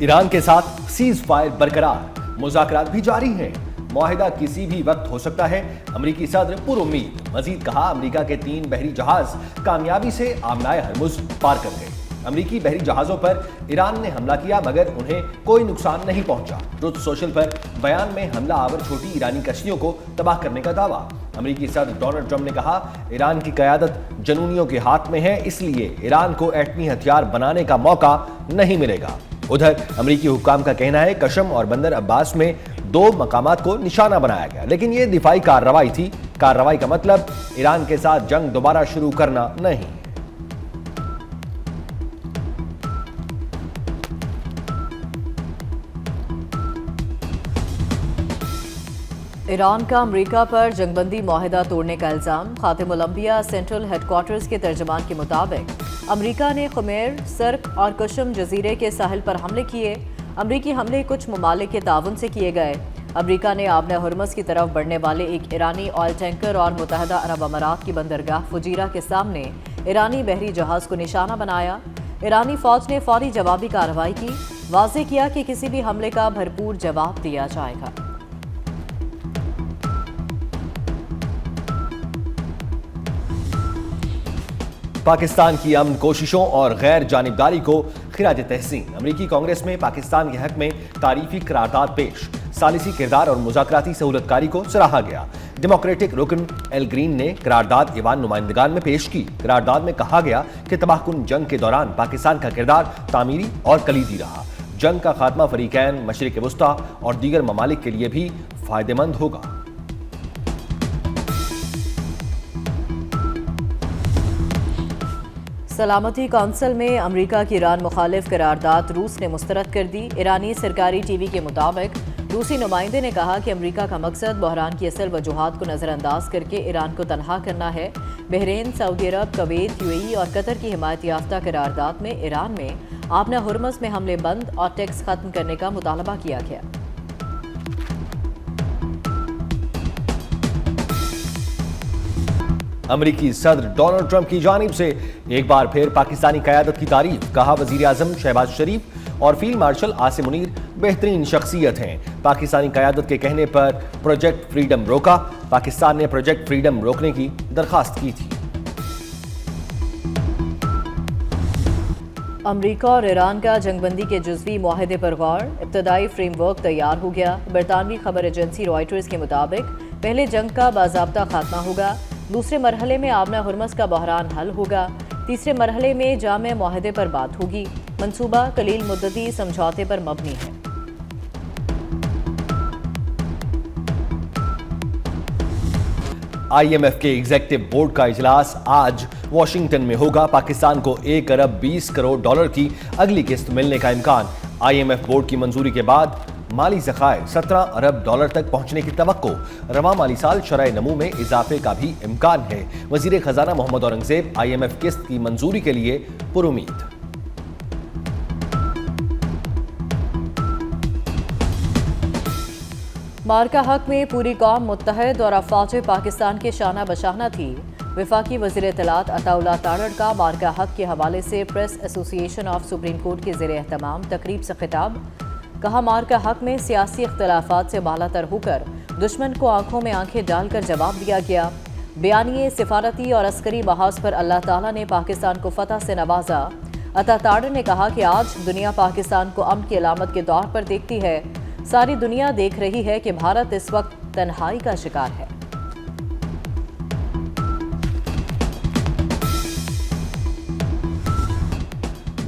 ایران کے ساتھ cease fire برقرار، مذاکرات بھی جاری ہیں، معاہدہ کسی بھی وقت ہو سکتا ہے، امریکی صدر پر امید۔ مزید کہا امریکہ کے 3 بحری جہاز کامیابی سے آمنائے ہرمز پار کر گئے۔ امریکی بحری جہازوں پر ایران نے حملہ کیا مگر انہیں کوئی نقصان نہیں پہنچا۔ ٹروتھ سوشل پر بیان میں حملہ آور چھوٹی ایرانی کشتیوں کو تباہ کرنے کا دعویٰ۔ امریکی صدر ڈونلڈ ٹرمپ نے کہا ایران کی قیادت جنونیوں کے ہاتھ میں ہے، اس لیے ایران کو ایٹمی ہتھیار بنانے کا موقع نہیں ملے گا۔ ادھر امریکی حکام کا کہنا ہے کشم اور بندر عباس میں 2 مقامات کو نشانہ بنایا گیا، لیکن یہ دفاعی کارروائی تھی۔ کارروائی کا مطلب ایران کے ساتھ جنگ دوبارہ شروع کرنا نہیں۔ ایران کا امریکہ پر جنگ بندی معاہدہ توڑنے کا الزام۔ خاتم الانبیاء سینٹرل ہیڈ کوارٹرز کے ترجمان کے مطابق امریکہ نے خمیر، سرک اور کشم جزیرے کے ساحل پر حملے کیے۔ امریکی حملے کچھ ممالک کے تعاون سے کیے گئے۔ امریکہ نے آبنہ ہرمز کی طرف بڑھنے والے ایک ایرانی آئل ٹینکر اور متحدہ عرب امارات کی بندرگاہ فجیرہ کے سامنے ایرانی بحری جہاز کو نشانہ بنایا۔ ایرانی فوج نے فوری جوابی کارروائی کی، واضح کیا کہ کسی بھی حملے کا بھرپور جواب دیا جائے گا۔ پاکستان کی امن کوششوں اور غیر جانبداری کو خراج تحسین۔ امریکی کانگریس میں پاکستان کے حق میں تعریفی قرارداد پیش، ثالثی کردار اور مذاکراتی سہولت کاری کو سراہا گیا۔ ڈیموکریٹک رکن ایل گرین نے قرارداد ایوان نمائندگان میں پیش کی۔ قرارداد میں کہا گیا کہ تباہ کن جنگ کے دوران پاکستان کا کردار تعمیری اور کلیدی رہا۔ جنگ کا خاتمہ فریقین، مشرق وسطیٰ اور دیگر ممالک کے لیے بھی فائدہ مند ہوگا۔ سلامتی کونسل میں امریکہ کی ایران مخالف قرارداد روس نے مسترد کر دی۔ ایرانی سرکاری ٹی وی کے مطابق روسی نمائندے نے کہا کہ امریکہ کا مقصد بحران کی اصل وجوہات کو نظر انداز کر کے ایران کو تنہا کرنا ہے۔ بحرین، سعودی عرب، کویت، یو اے ای اور قطر کی حمایت یافتہ قرارداد میں ایران میں آبنہ ہرمز میں حملے بند اور ٹیکس ختم کرنے کا مطالبہ کیا گیا۔ امریکی صدر ڈونلڈ ٹرمپ کی جانب سے ایک بار پھر پاکستانی قیادت کی تعریف۔ کہا وزیر اعظم شہباز شریف اور فیلڈ مارشل عاصم منیر بہترین شخصیت ہیں۔ پاکستانی قیادت کے کہنے پر پروجیکٹ فریڈم روکا۔ پاکستان نے پروجیکٹ فریڈم روکنے کی درخواست کی تھی۔ امریکہ اور ایران کا جنگ بندی کے جزوی معاہدے پر غور۔ ابتدائی فریم ورک تیار ہو گیا۔ برطانوی خبر ایجنسی رائٹرز کے مطابق پہلے جنگ کا باضابطہ خاتمہ ہوگا، دوسرے مرحلے میں آبنہ ہرمز کا بحران حل ہوگا، تیسرے مرحلے میں جامع معاہدے پر بات ہوگی۔ منصوبہ قلیل مدتی سمجھوتے پر مبنی ہے۔ آئی ایم ایف کے ایگزیکٹو بورڈ کا اجلاس آج واشنگٹن میں ہوگا۔ پاکستان کو $1 ارب 20 کروڑ کی اگلی قسط ملنے کا امکان۔ آئی ایم ایف بورڈ کی منظوری کے بعد مالی ذخائر $17 ارب تک پہنچنے کی توقع۔ رواں مالی سال شرح نمو میں اضافے کا بھی امکان ہے۔ وزیر خزانہ Muhammad Aurangzeb I am F قسط کی منظوری کے لیے پر امید۔ مارکا حق میں پوری قوم متحد اور افواج پاکستان کے شانہ بشانہ تھی۔ وفاقی وزیر اطلاعات عطا اللہ تارڑ کا مارکا حق کے حوالے سے پریس ایسوسی ایشن آف سپریم کورٹ کے زیر اہتمام تقریب سے خطاب۔ کہا مارکا حق میں سیاسی اختلافات سے بالا تر ہو کر دشمن کو آنکھوں میں آنکھیں ڈال کر جواب دیا گیا۔ بیانیے سفارتی اور عسکری محاذ پر اللہ تعالیٰ نے پاکستان کو فتح سے نوازا۔ عطا تارڑ نے کہا کہ آج دنیا پاکستان کو امن کی علامت کے طور پر دیکھتی ہے۔ ساری دنیا دیکھ رہی ہے کہ بھارت اس وقت تنہائی کا شکار ہے۔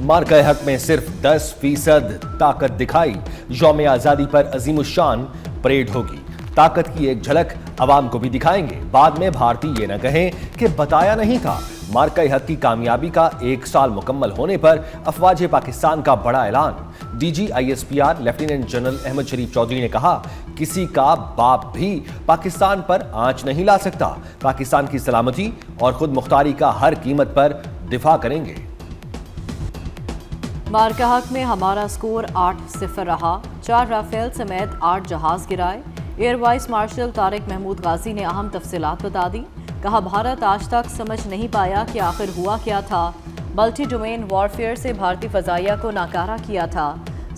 مارکہ حق میں صرف 10% طاقت دکھائی۔ یوم آزادی پر عظیم الشان پریڈ ہوگی۔ طاقت کی ایک جھلک عوام کو بھی دکھائیں گے۔ بعد میں بھارتی یہ نہ کہیں کہ بتایا نہیں تھا۔ مارکہ حق کی کامیابی کا 1 سال مکمل ہونے پر افواج پاکستان کا بڑا اعلان۔ D G I S P R lieutenant general Ahmed Sharif Chaudhry نے کہا کسی کا باپ بھی پاکستان پر آنچ نہیں لا سکتا۔ پاکستان کی سلامتی اور خود مختاری کا ہر قیمت پر دفاع کریں گے۔ مارکہ حق میں ہمارا سکور 8-0 رہا۔ 4 رافیل سمیت 8 جہاز گرائے۔ Air vice marshal Tariq Mahmood Ghazi نے اہم تفصیلات بتا دی۔ کہا بھارت آج تک سمجھ نہیں پایا کہ آخر ہوا کیا تھا۔ ملٹی ڈومین وارفیئر سے بھارتی فضائیہ کو ناکارہ کیا تھا۔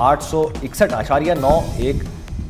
861.91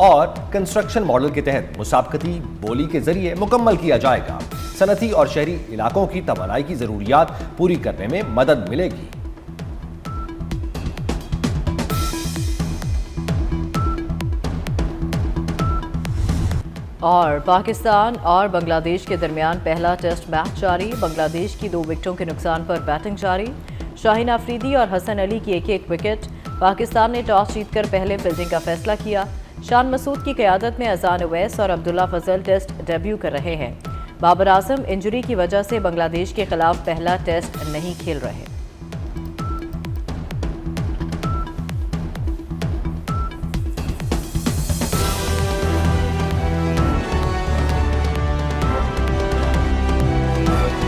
اور کنسٹرکشن ماڈل کے تحت مسابقتی بولی کے ذریعے مکمل کیا جائے گا۔ صنعتی اور شہری علاقوں کی توانائی کی ضروریات پوری کرنے میں مدد ملے گی۔ اور پاکستان اور بنگلہ دیش کے درمیان پہلا ٹیسٹ میچ جاری، بنگلہ دیش کی 2 وکٹوں کے نقصان پر بیٹنگ جاری، شاہین آفریدی اور حسن علی کی ایک وکٹ۔ پاکستان نے ٹاس جیت کر پہلے فیلڈنگ کا فیصلہ کیا۔ شان مسعود کی قیادت میں اذان اویس اور عبداللہ فضل ٹیسٹ ڈیبیو کر رہے ہیں۔ بابر اعظم انجری کی وجہ سے بنگلہ دیش کے خلاف پہلا ٹیسٹ نہیں کھیل رہے۔